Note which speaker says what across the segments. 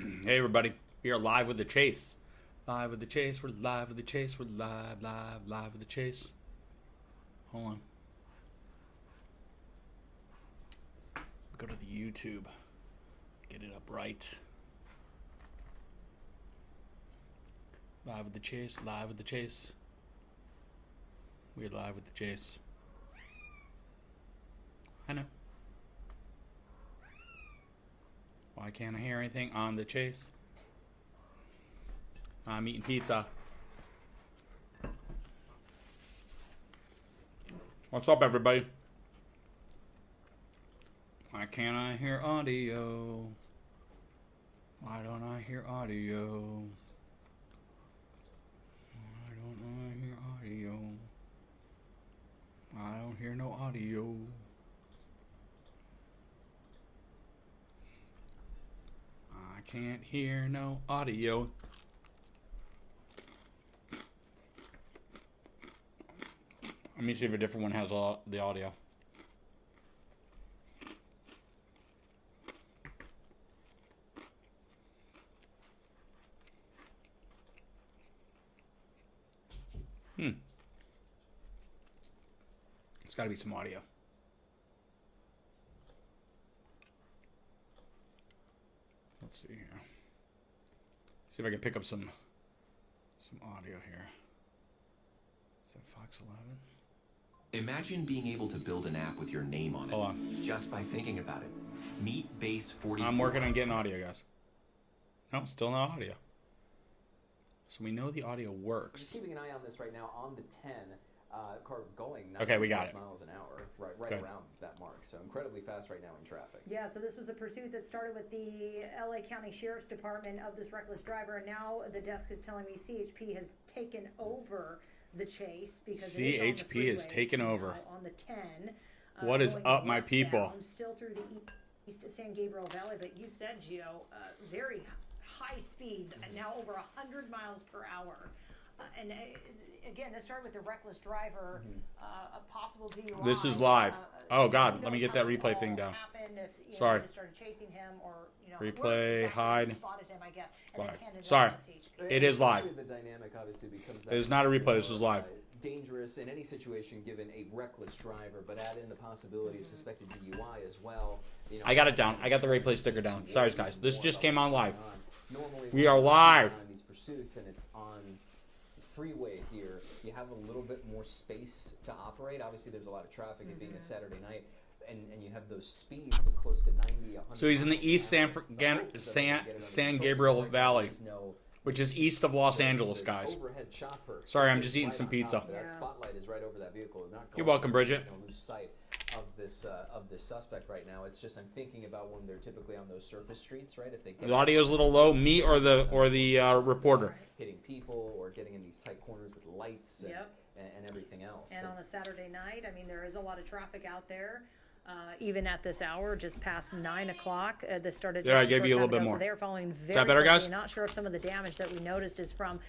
Speaker 1: Hey everybody, we are live with the chase. Live with the chase, we're live with the chase, we're live with the chase. Hold on. Go to the YouTube. Get it up right. Live with the chase, live with the chase. We're live with the chase. I know. Why can't I hear anything on the chase? I'm eating pizza. What's up, everybody? Why can't I hear audio? Why don't I hear audio? Why don't I hear audio? I don't hear no audio. I can't hear no audio. Let me see if a different one has the audio. It's got to be some audio. Let's see here. See if I can pick up some audio here. Is that Fox 11?
Speaker 2: Imagine being able to build an app with your name on it.
Speaker 1: Hold on.
Speaker 2: Just by thinking about it. Meet Base 44.
Speaker 1: I'm working on getting audio, guys. No, still no audio. So we know the audio works.
Speaker 3: Just keeping an eye on this right now on the 10. Car going 96 miles an hour, right around that mark. So incredibly fast right now in traffic.
Speaker 4: Yeah, so this was a pursuit that started with the LA County Sheriff's Department of this reckless driver, and now the desk is telling me CHP has taken over the chase because
Speaker 1: CHP has taken over
Speaker 4: on the 10.
Speaker 1: What is up, my people?
Speaker 4: Still through the East San Gabriel Valley, but you said, Gio, very high speeds, and now over 100 miles per hour. And again, this started with the reckless driver, a possible DUI.
Speaker 1: This is live. Oh God, let me get that replay thing down.
Speaker 4: If,
Speaker 1: sorry.
Speaker 4: They started chasing him, or
Speaker 1: replay, hide.
Speaker 4: Spotted him, I guess, and then handed
Speaker 1: sorry,
Speaker 4: it,
Speaker 1: it is live.
Speaker 3: The dynamic obviously becomes
Speaker 1: it is not a replay. This is live.
Speaker 3: Dangerous in any situation given a reckless driver, but add in the possibility of suspected DUI as well.
Speaker 1: I got it down. I got the replay sticker down. Sorry, guys. This just came on live. We are live.
Speaker 3: These pursuits, and it's on freeway here, you have a little bit more space to operate. Obviously, there's a lot of traffic, it being a Saturday night, and you have those speeds of close to 90, 100.
Speaker 1: So he's in the East San Gabriel Valley, which is east of Los Angeles, guys. Sorry, I'm just eating some pizza.
Speaker 3: That spotlight is right over that vehicle.
Speaker 1: You're welcome, Bridget.
Speaker 3: Lose sight of this suspect right now. It's just I'm thinking about when they're typically on those surface streets, right? If they get
Speaker 1: the audio's a little low, me or the reporter.
Speaker 3: Hitting people or getting in these tight corners with lights and everything else.
Speaker 4: And on a Saturday night, I mean, there is a lot of traffic out there. Even at this hour, just past 9 o'clock, this started.
Speaker 1: There, I gave you a little bit more.
Speaker 4: So they're following very
Speaker 1: is that better, guys?
Speaker 4: Not sure if some of the damage that we noticed is from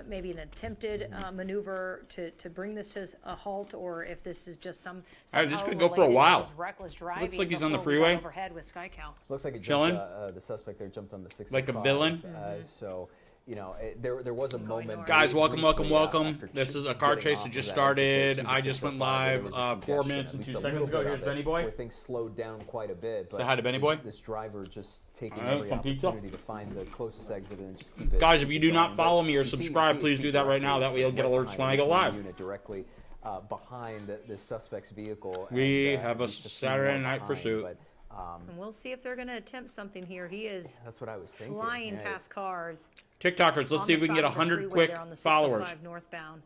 Speaker 4: maybe an attempted maneuver to bring this to a halt, or if this is just some.
Speaker 1: This could go for a while.
Speaker 4: Reckless driving.
Speaker 1: Looks like he's on the freeway.
Speaker 4: Overhead with SkyCal.
Speaker 3: Looks like it
Speaker 1: chilling.
Speaker 3: The suspect there jumped on the 605.
Speaker 1: Like a villain.
Speaker 3: So. There was a moment.
Speaker 1: Guys, welcome. This is a car chase that just started. I just went live 4 minutes and 2 seconds ago. Here's Benny Boy.
Speaker 3: Where things slowed down quite a bit.
Speaker 1: Say hi to Benny Boy.
Speaker 3: This driver just taking every opportunity to find the closest exit and just keep it.
Speaker 1: Guys, if you do not follow me or subscribe, please do that right now. That way you'll get alerts when I go live.
Speaker 3: Unit directly behind the suspect's vehicle.
Speaker 1: We have a Saturday night pursuit.
Speaker 4: And we'll see if they're going to attempt something here. He is
Speaker 3: that's what I was thinking.
Speaker 4: Flying past cars.
Speaker 1: TikTokers, let's see if we can get 100 quick followers.
Speaker 4: Northbound.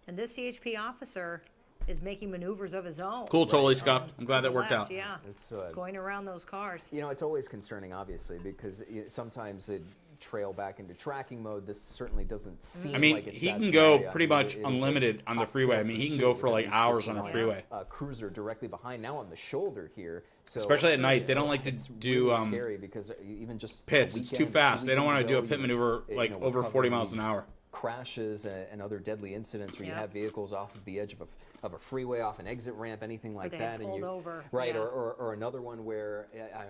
Speaker 4: And this CHP officer is making maneuvers of his own.
Speaker 1: Cool, totally scuffed. I'm glad that worked out.
Speaker 4: Yeah, going around those cars.
Speaker 3: It's always concerning, obviously, because sometimes it trail back into tracking mode. This certainly doesn't seem like it's
Speaker 1: he can go pretty much unlimited on the freeway. I mean, he can go for like hours on a freeway.
Speaker 3: Cruiser directly behind, now on the shoulder here. So
Speaker 1: especially at night, they don't like to do
Speaker 3: scary because even just
Speaker 1: pits. It's too fast. They don't want to do a pit maneuver like over 40 miles an hour.
Speaker 3: crashes and other deadly incidents where you have vehicles off of the edge of a freeway, off an exit ramp, anything like that,
Speaker 4: pulled over.
Speaker 3: Right, or another one where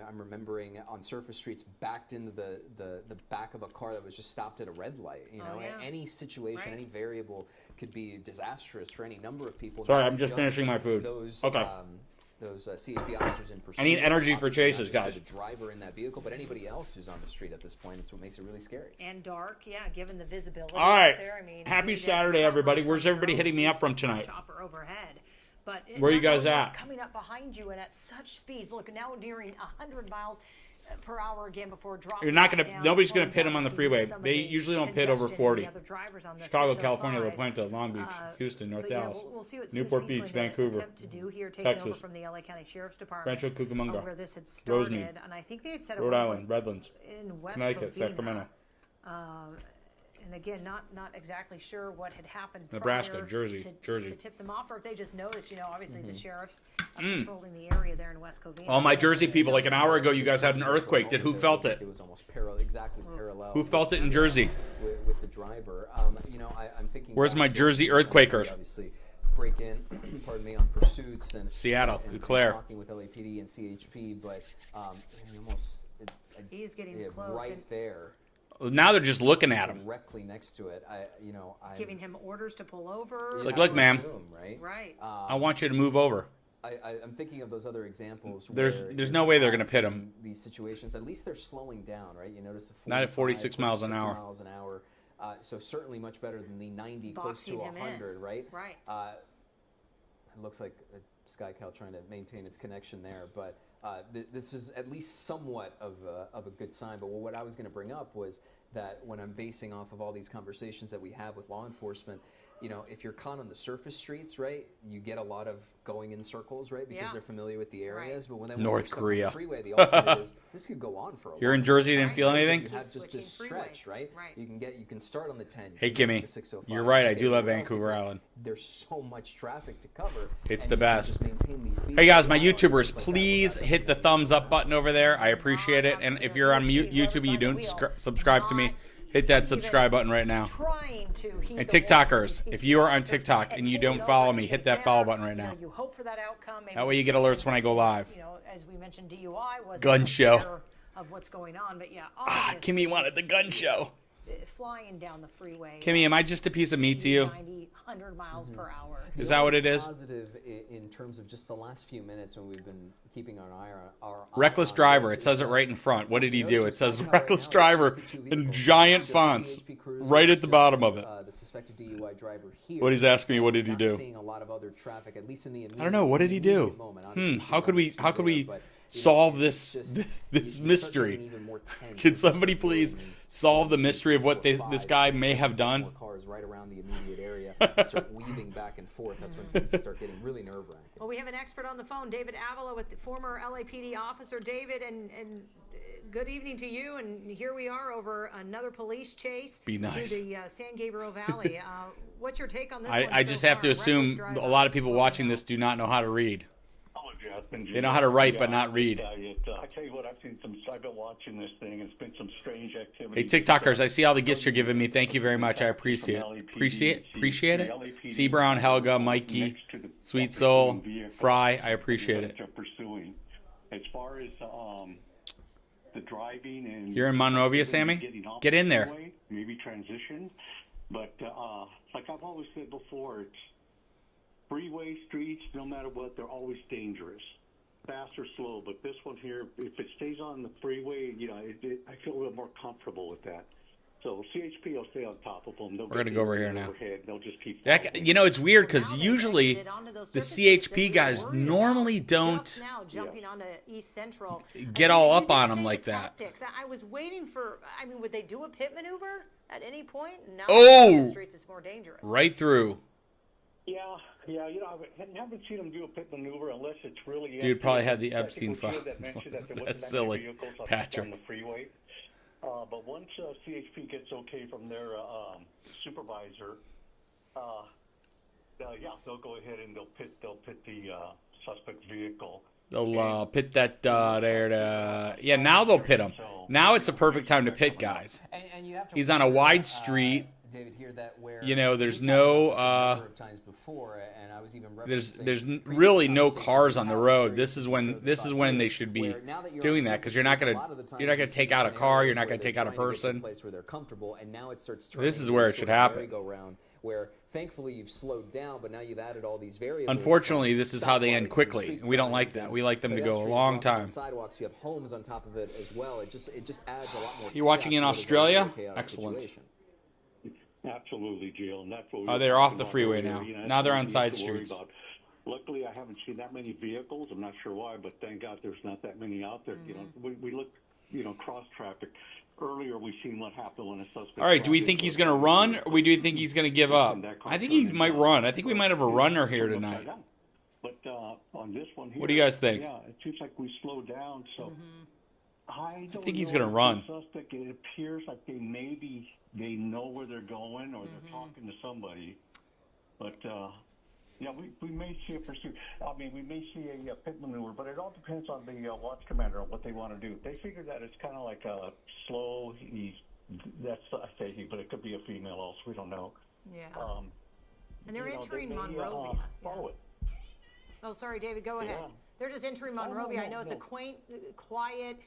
Speaker 3: I'm remembering on surface streets backed into the back of a car that was just stopped at a red light. You know, any situation, any variable could be disastrous for any number of people.
Speaker 1: Sorry, I'm just finishing my food.
Speaker 3: Those CHP officers in pursuit.
Speaker 1: I need energy for
Speaker 3: Obviously,
Speaker 1: chases,
Speaker 3: not
Speaker 1: guys.
Speaker 3: just for the driver in that vehicle, but anybody else who's on the street at this point. It's what makes it really scary.
Speaker 4: And dark, given the visibility
Speaker 1: All right.
Speaker 4: out there. I mean,
Speaker 1: Happy Saturday, everybody. Where's everybody hitting me up from tonight?
Speaker 4: Chopper overhead. But
Speaker 1: where are you guys
Speaker 4: what's
Speaker 1: at?
Speaker 4: Coming up behind you and at such speeds. Look, now nearing 100 miles per hour again before dropping.
Speaker 1: You're not gonna.
Speaker 4: down,
Speaker 1: Nobody's gonna
Speaker 4: slowing
Speaker 1: pit
Speaker 4: down
Speaker 1: them on the
Speaker 4: so
Speaker 1: freeway.
Speaker 4: some of
Speaker 1: They
Speaker 4: the
Speaker 1: usually don't pit over
Speaker 4: congestion and
Speaker 1: 40.
Speaker 4: the other drivers on the
Speaker 1: Chicago,
Speaker 4: 605.
Speaker 1: California, La Puente, Long Beach, Houston, North
Speaker 4: but
Speaker 1: Dallas,
Speaker 4: we'll see what
Speaker 1: Newport
Speaker 4: CHP is
Speaker 1: Beach,
Speaker 4: going to
Speaker 1: Vancouver,
Speaker 4: attempt to do here, taking over
Speaker 1: Texas,
Speaker 4: from the LA County Sheriff's Department,
Speaker 1: Rancho Cucamonga,
Speaker 4: where this had started,
Speaker 1: Rosemead,
Speaker 4: and I think they had said it
Speaker 1: Rhode
Speaker 4: was
Speaker 1: Island, Redlands,
Speaker 4: in West
Speaker 1: Connecticut,
Speaker 4: Covina.
Speaker 1: Sacramento,
Speaker 4: And again, not exactly sure what had happened
Speaker 1: Nebraska,
Speaker 4: prior
Speaker 1: Jersey,
Speaker 4: to tip them off, or if they just noticed, obviously the sheriffs controlling the area there in West Covina.
Speaker 1: All my Jersey people, like an hour ago, you guys had an earthquake. Who felt it?
Speaker 3: It was almost exactly parallel.
Speaker 1: Who felt it in Jersey?
Speaker 3: With the driver? I'm thinking.
Speaker 1: Where's my Jersey earthquakers?
Speaker 3: Obviously, break in. Pardon me, on pursuits and
Speaker 1: Seattle,
Speaker 3: and
Speaker 1: Claire.
Speaker 3: talking with LAPD and CHP, but almost.
Speaker 4: He's getting close.
Speaker 3: Right there.
Speaker 1: Now they're just looking at him.
Speaker 3: Directly next to it.
Speaker 4: He's giving him orders to pull over.
Speaker 1: It's like, look, ma'am.
Speaker 4: Right.
Speaker 1: I want you to move over.
Speaker 3: I'm thinking of those other examples.
Speaker 1: There's no way they're going to pit him.
Speaker 3: These situations, at least they're slowing down, right? You notice
Speaker 1: Not at 46 miles an hour.
Speaker 3: Miles an hour. So certainly much better than the 90, close to 100, right?
Speaker 4: Right.
Speaker 3: It looks like a SkyCal trying to maintain its connection there, but this is at least somewhat of a good sign. But what I was going to bring up was that when I'm basing off of all these conversations that we have with law enforcement, if you're caught on the surface streets, right, you get a lot of going in circles, right, because they're familiar with the areas. But when they
Speaker 1: North
Speaker 3: want to
Speaker 1: Korea.
Speaker 3: on the freeway, the alternate is this could go on for a while.
Speaker 1: You're in Jersey, didn't feel anything?
Speaker 3: You have just this stretch, right? You can start on the 10.
Speaker 1: Hey, Kimmy, you're right. I do love Vancouver Island.
Speaker 3: There's so much traffic to cover.
Speaker 1: It's the best. Hey guys, my YouTubers, please hit the thumbs up button over there. I appreciate it. And if you're on YouTube and you don't subscribe to me, hit that subscribe button right now. And TikTokers, if you are on TikTok and you don't follow me, hit that follow button right now.
Speaker 4: You hope for that outcome.
Speaker 1: That way you get alerts when I go live.
Speaker 4: As we mentioned, DUI was
Speaker 1: gun show
Speaker 4: of what's going on, but
Speaker 1: Kimmy wanted the gun show.
Speaker 4: Flying down the freeway.
Speaker 1: Kimmy, am I just a piece of meat to you?
Speaker 4: 90, 100 miles per hour.
Speaker 1: Is that what it is?
Speaker 3: Positive in terms of just the last few minutes when we've been keeping our eye on
Speaker 1: Reckless driver. It says it right in front. What did he do? It says reckless driver in giant fonts right at the bottom of it.
Speaker 3: The suspected DUI driver here.
Speaker 1: What he's asking me, what did he do?
Speaker 3: Seeing a lot of other traffic, at least in the
Speaker 1: I don't know. What did he do? How could we solve this mystery? Can somebody please solve the mystery of what this guy may have done?
Speaker 3: Cars right around the immediate area and start weaving back and forth. That's when things start getting really nerve-wracking.
Speaker 4: Well, we have an expert on the phone, David Avila, with the former LAPD officer. David, and good evening to you. And here we are over another police chase
Speaker 1: through
Speaker 4: the San Gabriel Valley. What's your take on this?
Speaker 1: I just have to assume a lot of people watching this do not know how to read. They know how to write, but not read.
Speaker 5: I tell you what, I've been watching this thing. It's been some strange activity.
Speaker 1: Hey, TikTokers, I see all the gifts you're giving me. Thank you very much. I appreciate it. C. Brown, Helga, Mikey, Sweet Soul, Fry, I appreciate it.
Speaker 5: As far as the driving and
Speaker 1: you're in Monrovia, Sammy? Get in there.
Speaker 5: Maybe transition, but like I've always said before, it's freeway streets, no matter what, they're always dangerous, fast or slow. But this one here, if it stays on the freeway, I feel a little more comfortable with that. So CHP will stay on top of them.
Speaker 1: We're going to go over here now.
Speaker 5: They'll just keep
Speaker 1: it's weird because usually the CHP guys normally don't get all up on them like that.
Speaker 4: I was waiting for, would they do a pit maneuver at any point? Now
Speaker 1: the
Speaker 4: streets is more dangerous.
Speaker 1: Right through.
Speaker 5: Yeah, I haven't seen them do a pit maneuver unless it's really.
Speaker 1: Dude probably had the Epstein file. That's silly, Patrick.
Speaker 5: On the freeway. But once CHP gets okay from their supervisor, they'll go ahead and they'll pit the suspect vehicle.
Speaker 1: They'll pit that there. Now they'll pit him. Now it's a perfect time to pit, guys.
Speaker 3: And you have to
Speaker 1: He's on a wide street.
Speaker 3: David, here that where
Speaker 1: you know, there's
Speaker 3: we talked about this a
Speaker 1: no
Speaker 3: number of times before, and I was even
Speaker 1: there's
Speaker 3: referencing
Speaker 1: really no
Speaker 3: previous
Speaker 1: cars on the
Speaker 3: conversations
Speaker 1: road.
Speaker 3: about
Speaker 1: This is when they should be
Speaker 3: where now that you're
Speaker 1: doing
Speaker 3: on
Speaker 1: that, because you're not
Speaker 3: surface,
Speaker 1: gonna
Speaker 3: a lot of the times
Speaker 1: you're not
Speaker 3: you
Speaker 1: gonna
Speaker 3: see
Speaker 1: take
Speaker 3: these
Speaker 1: out a car, you're
Speaker 3: scenarios
Speaker 1: not
Speaker 3: where
Speaker 1: gonna take
Speaker 3: they're
Speaker 1: out a
Speaker 3: trying to get to
Speaker 1: person.
Speaker 3: place where they're comfortable, and now it starts
Speaker 1: This is
Speaker 3: turning
Speaker 1: where
Speaker 3: into
Speaker 1: it should
Speaker 3: sort of a
Speaker 1: happen.
Speaker 3: merry-go-round, where thankfully you've slowed down, but now you've added all these variables.
Speaker 1: Unfortunately, this is how they end
Speaker 3: Stoplights and
Speaker 1: quickly.
Speaker 3: street
Speaker 1: We don't
Speaker 3: signs
Speaker 1: like that.
Speaker 3: and
Speaker 1: We like them to go a
Speaker 3: pedestrians
Speaker 1: long
Speaker 3: walking on
Speaker 1: time.
Speaker 3: Sidewalks, you have homes on top of it as well. It just adds a lot more.
Speaker 1: You watching
Speaker 3: chaos
Speaker 1: in
Speaker 3: to what is
Speaker 1: Australia?
Speaker 3: already a chaotic
Speaker 1: Excellent.
Speaker 3: situation.
Speaker 5: Absolutely, Jill, and that's what we
Speaker 1: Oh,
Speaker 5: were
Speaker 1: they're off
Speaker 5: talking
Speaker 1: the
Speaker 5: about
Speaker 1: freeway
Speaker 5: earlier.
Speaker 1: now.
Speaker 5: You know,
Speaker 1: Now they're on
Speaker 5: that's
Speaker 1: side
Speaker 5: something we used to
Speaker 1: streets.
Speaker 5: worry about. Luckily, I haven't seen that many vehicles. I'm not sure why, but thank God there's not that many out there. You know, we look, cross traffic. Earlier, we seen what happened when a suspect.
Speaker 1: All right, do we think he's going to run, or do you think he's going to give up? I think he might run. I think we might have a runner here tonight.
Speaker 5: But on this one here,
Speaker 1: What do you guys think?
Speaker 5: Yeah, it seems like we slowed down. So I don't
Speaker 1: think he's
Speaker 5: know
Speaker 1: gonna
Speaker 5: if
Speaker 1: run.
Speaker 5: the suspect, it appears like they know where they're going, or they're talking to somebody. But yeah, we may see a pursuit. I mean, we may see a pit maneuver, but it all depends on the watch commander on what they want to do. They figure that it's kind of like a slow. That's I say he, but it could be a female also. We don't know.
Speaker 4: Yeah. And
Speaker 5: You
Speaker 4: they're
Speaker 5: know,
Speaker 4: entering
Speaker 5: they may,
Speaker 4: Monrovia.
Speaker 5: follow it.
Speaker 4: Oh, sorry, David, go ahead.
Speaker 5: Yeah.
Speaker 4: They're just entering Monrovia. I know it's a quaint, quiet,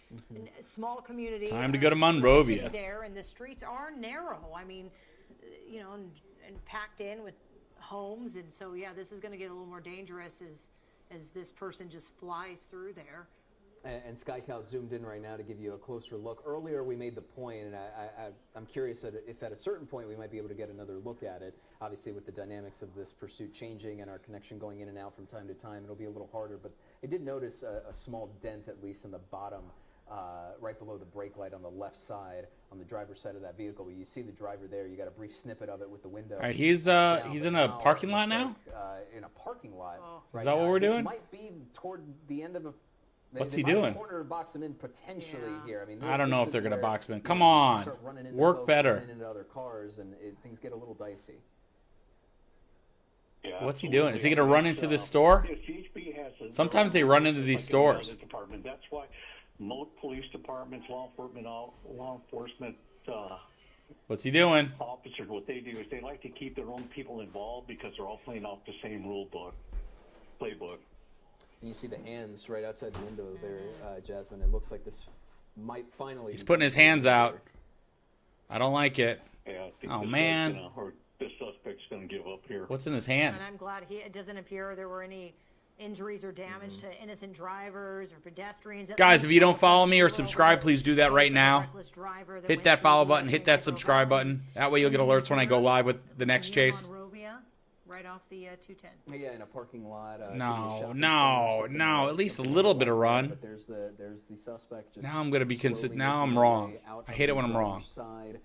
Speaker 4: small community.
Speaker 1: Time to go to
Speaker 4: little
Speaker 1: Monrovia.
Speaker 4: city there, and the streets are narrow. I mean, and packed in with homes, and so yeah, this is going to get a little more dangerous as this person just flies through there.
Speaker 3: And SkyCal zoomed in right now to give you a closer look. Earlier, we made the point, and I'm curious if at a certain point we might be able to get another look at it. Obviously, with the dynamics of this pursuit changing and our connection going in and out from time to time, it'll be a little harder. But I did notice a small dent, at least in the bottom, right below the brake light on the left side, on the driver's side of that vehicle. Where you see the driver there, you got a brief snippet of it with the window.
Speaker 1: All right, he's in a parking lot now?
Speaker 3: In a parking lot.
Speaker 4: Oh.
Speaker 3: Right
Speaker 1: Is that what
Speaker 3: now.
Speaker 1: we're
Speaker 3: This
Speaker 1: doing?
Speaker 3: might be toward the end of a.
Speaker 1: What's
Speaker 3: they
Speaker 1: he doing?
Speaker 3: might corner box him in potentially here. I mean,
Speaker 1: I don't know
Speaker 3: this
Speaker 1: if they're
Speaker 3: is
Speaker 1: going to
Speaker 3: where,
Speaker 1: box him in.
Speaker 3: you
Speaker 1: Come
Speaker 3: know, you
Speaker 1: on.
Speaker 3: start running into
Speaker 1: Work
Speaker 3: folks,
Speaker 1: better.
Speaker 3: running into other cars, and things get a little dicey.
Speaker 5: Yeah,
Speaker 1: What's he doing? Is he
Speaker 5: absolutely.
Speaker 1: going to run into this store?
Speaker 5: Yeah, CHP has a-
Speaker 1: Sometimes they run into these
Speaker 5: like
Speaker 1: stores.
Speaker 5: another department. That's why most police departments, law enforcement
Speaker 1: What's he doing?
Speaker 5: officers, what they do is they like to keep their own people involved because they're all playing off the same playbook.
Speaker 3: And you see the hands right outside the window there, Jasmine. It looks like this might finally.
Speaker 1: He's
Speaker 3: be
Speaker 1: putting his hands
Speaker 3: completed
Speaker 1: out.
Speaker 3: here.
Speaker 1: I don't like it.
Speaker 5: Yeah, I think
Speaker 1: Oh,
Speaker 5: this guy's
Speaker 1: man.
Speaker 5: the suspect's going to give up here.
Speaker 1: What's in his hand?
Speaker 4: And I'm glad it doesn't appear there were any injuries or damage to innocent drivers or pedestrians. At
Speaker 1: Guys,
Speaker 4: least
Speaker 1: if you don't
Speaker 4: no
Speaker 1: follow me or
Speaker 4: zero
Speaker 1: subscribe,
Speaker 4: overdose
Speaker 1: please do that
Speaker 4: case
Speaker 1: right
Speaker 4: of a
Speaker 1: now.
Speaker 4: reckless driver that
Speaker 1: Hit
Speaker 4: went
Speaker 1: that
Speaker 4: through
Speaker 1: follow
Speaker 4: the
Speaker 1: button. Hit that
Speaker 4: San
Speaker 1: subscribe
Speaker 4: Gabriel
Speaker 1: button. That way you'll get alerts when I go live with the next
Speaker 4: Near
Speaker 1: chase.
Speaker 4: Monrovia, right off the 210.
Speaker 3: Yeah, in a parking lot. maybe a
Speaker 1: No,
Speaker 3: shopping
Speaker 1: no,
Speaker 3: center, something
Speaker 1: no.
Speaker 3: like
Speaker 1: At least a
Speaker 3: something
Speaker 1: little
Speaker 3: like
Speaker 1: bit of
Speaker 3: that.
Speaker 1: run.
Speaker 3: But there's the suspect. Just
Speaker 1: Now I'm gonna be
Speaker 3: slowly
Speaker 1: now I'm
Speaker 3: making his
Speaker 1: wrong.
Speaker 3: way out
Speaker 1: I
Speaker 3: of
Speaker 1: hate it
Speaker 3: the
Speaker 1: when I'm
Speaker 3: driver's
Speaker 1: wrong.
Speaker 3: Side.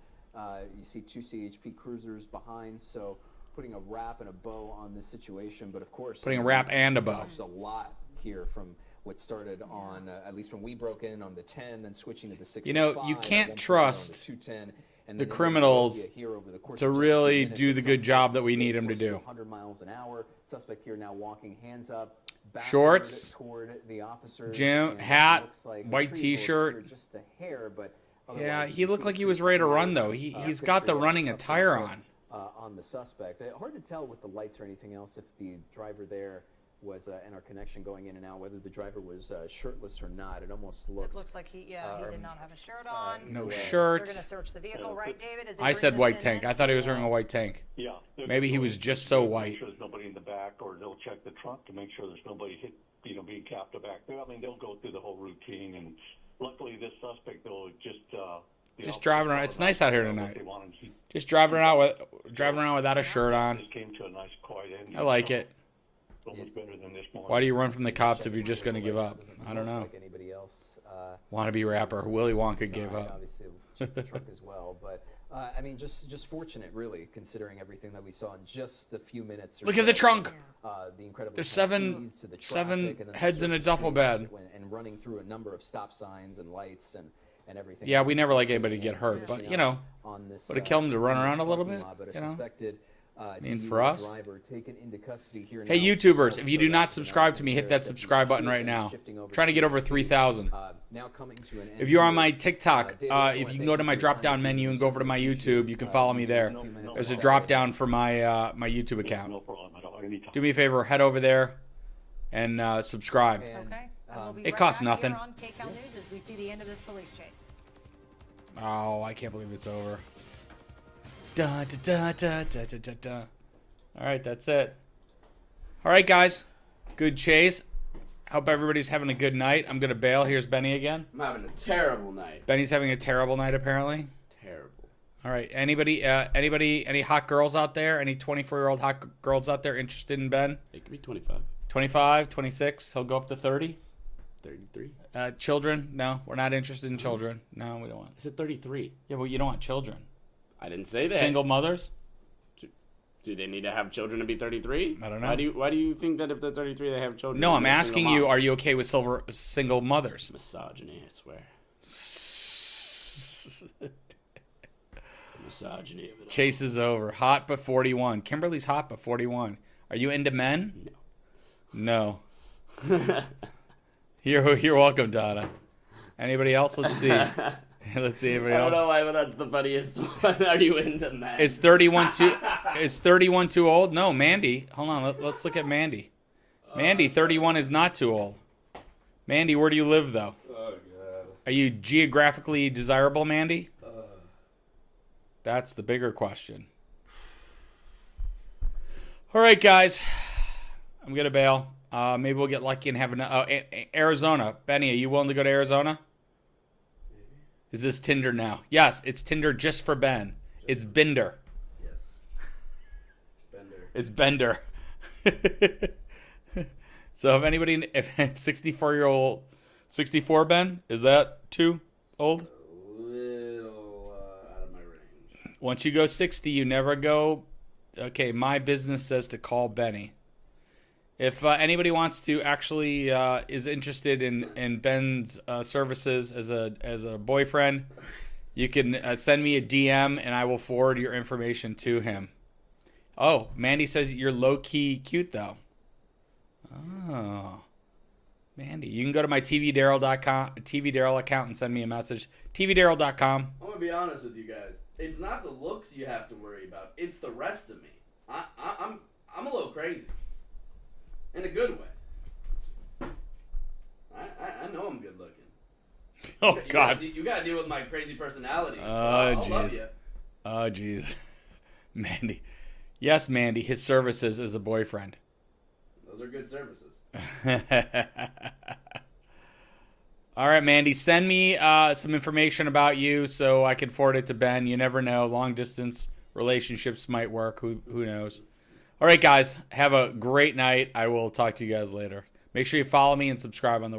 Speaker 3: You see two CHP cruisers behind, so putting a wrap and a bow on this situation. But of course,
Speaker 1: Putting a wrap and a bow.
Speaker 3: dodged a lot here from what started on at least when we broke in on the 10, then switching to the 6.
Speaker 1: You know, you can't trust
Speaker 3: the 210, and
Speaker 1: the
Speaker 3: then
Speaker 1: criminals
Speaker 3: here over the course
Speaker 1: to
Speaker 3: of just a few
Speaker 1: really
Speaker 3: minutes,
Speaker 1: do the
Speaker 3: at
Speaker 1: good
Speaker 3: some
Speaker 1: job
Speaker 3: point,
Speaker 1: that we
Speaker 3: getting
Speaker 1: need 'em to
Speaker 3: close
Speaker 1: do.
Speaker 3: 100 miles an hour. Suspect here now walking hands up, backward
Speaker 1: Shorts,
Speaker 3: toward the officers.
Speaker 1: gym,
Speaker 3: and
Speaker 1: hat,
Speaker 3: looks like
Speaker 1: white
Speaker 3: retrieval
Speaker 1: t-shirt.
Speaker 3: obscured just a hair, but
Speaker 1: Yeah,
Speaker 3: otherwise
Speaker 1: he
Speaker 3: you
Speaker 1: looked
Speaker 3: see
Speaker 1: like
Speaker 3: the
Speaker 1: he was
Speaker 3: pretty
Speaker 1: ready to
Speaker 3: nice,
Speaker 1: run though. He's got the
Speaker 3: picture
Speaker 1: running
Speaker 3: up the
Speaker 1: attire
Speaker 3: front,
Speaker 1: on.
Speaker 3: on the suspect. Hard to tell with the lights or anything else if the driver there was and our connection going in and out, whether the driver was shirtless or not. It almost looked.
Speaker 4: It looks like he did not have a shirt on.
Speaker 1: No
Speaker 3: either way.
Speaker 4: They're
Speaker 1: shirt.
Speaker 4: going to search the vehicle, right, David? As they
Speaker 1: I
Speaker 4: bring
Speaker 1: said
Speaker 4: this
Speaker 1: white
Speaker 4: in
Speaker 1: tank.
Speaker 4: then?
Speaker 1: I thought he was wearing a white tank.
Speaker 5: Yeah.
Speaker 1: Maybe he was just so
Speaker 5: Make
Speaker 1: white.
Speaker 5: sure there's nobody in the back, or they'll check the trunk to make sure there's nobody being captive back there. I mean, they'll go through the whole routine, and luckily this suspect though
Speaker 1: Just driving around. It's nice out here tonight.
Speaker 5: They want him to
Speaker 1: Just driving around without a shirt on.
Speaker 5: just came to a nice quiet end.
Speaker 1: I like it.
Speaker 5: So much better than this morning.
Speaker 1: Why do you run from the cops if you're just going to give up? I don't know.
Speaker 3: Like anybody else.
Speaker 1: Wannabe rapper Willy Wonka gave up.
Speaker 3: Obviously, check the truck as well, but I mean, just fortunate, really, considering everything that we saw in just a few minutes. Or
Speaker 1: Look at the
Speaker 3: so.
Speaker 1: trunk.
Speaker 3: The incredible
Speaker 1: There's
Speaker 3: high
Speaker 1: seven
Speaker 3: speeds to the
Speaker 1: seven
Speaker 3: traffic, and then the
Speaker 1: heads in a
Speaker 3: surface
Speaker 1: duffel
Speaker 3: streets
Speaker 1: bed.
Speaker 3: and running through a number of stop signs and lights and everything.
Speaker 1: Yeah, we never like anybody to get hurt, but you know,
Speaker 3: on this,
Speaker 1: would it kill him to run
Speaker 3: on this
Speaker 1: around a little
Speaker 3: parking
Speaker 1: bit?
Speaker 3: lot, but a
Speaker 1: You know?
Speaker 3: suspected
Speaker 1: for us.
Speaker 3: driver taken into custody here
Speaker 1: Hey,
Speaker 3: now.
Speaker 1: YouTubers,
Speaker 3: So-
Speaker 1: if you
Speaker 3: so
Speaker 1: do
Speaker 3: that,
Speaker 1: not subscribe to me, hit that subscribe button right now. Trying to get over 3,000.
Speaker 3: Now coming to an end
Speaker 1: If you're on
Speaker 3: here.
Speaker 1: my TikTok,
Speaker 3: David, so
Speaker 1: if you
Speaker 3: I
Speaker 1: can go to
Speaker 3: thank
Speaker 1: my
Speaker 3: you for your time
Speaker 1: drop-down
Speaker 3: this
Speaker 1: menu
Speaker 3: evening.
Speaker 1: and go over to my YouTube, you can follow me there. There's a drop-down for my my YouTube account.
Speaker 5: No problem at all. Anytime.
Speaker 1: Do me a favor, head over there and subscribe.
Speaker 3: And,
Speaker 4: Okay. And we'll be
Speaker 1: It
Speaker 4: right
Speaker 1: costs
Speaker 4: back
Speaker 1: nothing.
Speaker 4: Here on KCAL News as we see the end of this police chase.
Speaker 1: Oh, I can't believe it's over. Da, da, da, da, da, da, da, da. All right, that's it. All right, guys. Good chase. Hope everybody's having a good night. I'm going to bail. Here's Benny again.
Speaker 6: I'm having a terrible night.
Speaker 1: Benny's having a terrible night, apparently.
Speaker 6: Terrible.
Speaker 1: All right. Anybody, any hot girls out there? Any 24-year-old hot girls out there interested in Ben?
Speaker 6: It could be 25.
Speaker 1: 25, 26. He'll go up to 30.
Speaker 6: 33.
Speaker 1: Children? No, we're not interested in children. No, we don't want.
Speaker 6: I said 33.
Speaker 1: Yeah, but you don't want children.
Speaker 6: I didn't say that.
Speaker 1: Single mothers?
Speaker 6: Do they need to have children to be 33?
Speaker 1: I don't know.
Speaker 6: Why do you think that if they're 33 they have children?
Speaker 1: No,
Speaker 6: and
Speaker 1: I'm
Speaker 6: they're
Speaker 1: asking
Speaker 6: single
Speaker 1: you,
Speaker 6: mom?
Speaker 1: are you okay with single mothers?
Speaker 6: Misogyny, I swear. Misogyny of it all.
Speaker 1: Chase is over. Hot but 41. Kimberly's hot but 41. Are you into men? No. You're welcome, Donna. Anybody else? Let's see. Let's see. Anybody
Speaker 6: I don't
Speaker 1: else?
Speaker 6: know why, but that's the funniest one. Are you into men?
Speaker 1: Is 31 too? Is 31 too old? No, Mandy. Hold on. Let's look at Mandy. Mandy, 31 is not too old. Mandy, where do you live though?
Speaker 6: Oh god.
Speaker 1: Are you geographically desirable, Mandy? That's the bigger question. All right, guys. I'm gonna bail. Maybe we'll get lucky and have an Arizona. Benny, are you willing to go to Arizona? Is this Tinder now? Yes, it's Tinder just for Ben. It's Binder.
Speaker 6: Yes. Spender.
Speaker 1: It's Bender. So if anybody, if 64 Ben, is that too old?
Speaker 6: A little out of my range.
Speaker 1: Once you go 60, you never go. Okay, my business says to call Benny. If anybody wants to actually is interested in Ben's services as a boyfriend, you can send me a DM and I will forward your information to him. Oh, Mandy says you're low-key cute though. Oh, Mandy, you can go to my tvdaryl.com, tvdaryl account and send me a message. tvdaryl.com.
Speaker 6: I'm gonna be honest with you guys. It's not the looks you have to worry about. It's the rest of me. I'm a little crazy. In a good way. I know I'm good looking.
Speaker 1: Oh God.
Speaker 6: You gotta deal with my crazy personality.
Speaker 1: Oh
Speaker 6: I'll love
Speaker 1: jeez.
Speaker 6: you.
Speaker 1: Oh jeez. Mandy. Yes, Mandy. His services as a boyfriend.
Speaker 6: Those are good services.
Speaker 1: All right, Mandy. Send me some information about you so I can forward it to Ben. You never know. Long distance relationships might work. Who knows? All right, guys. Have a great night. I will talk to you guys later. Make sure you follow me and subscribe on the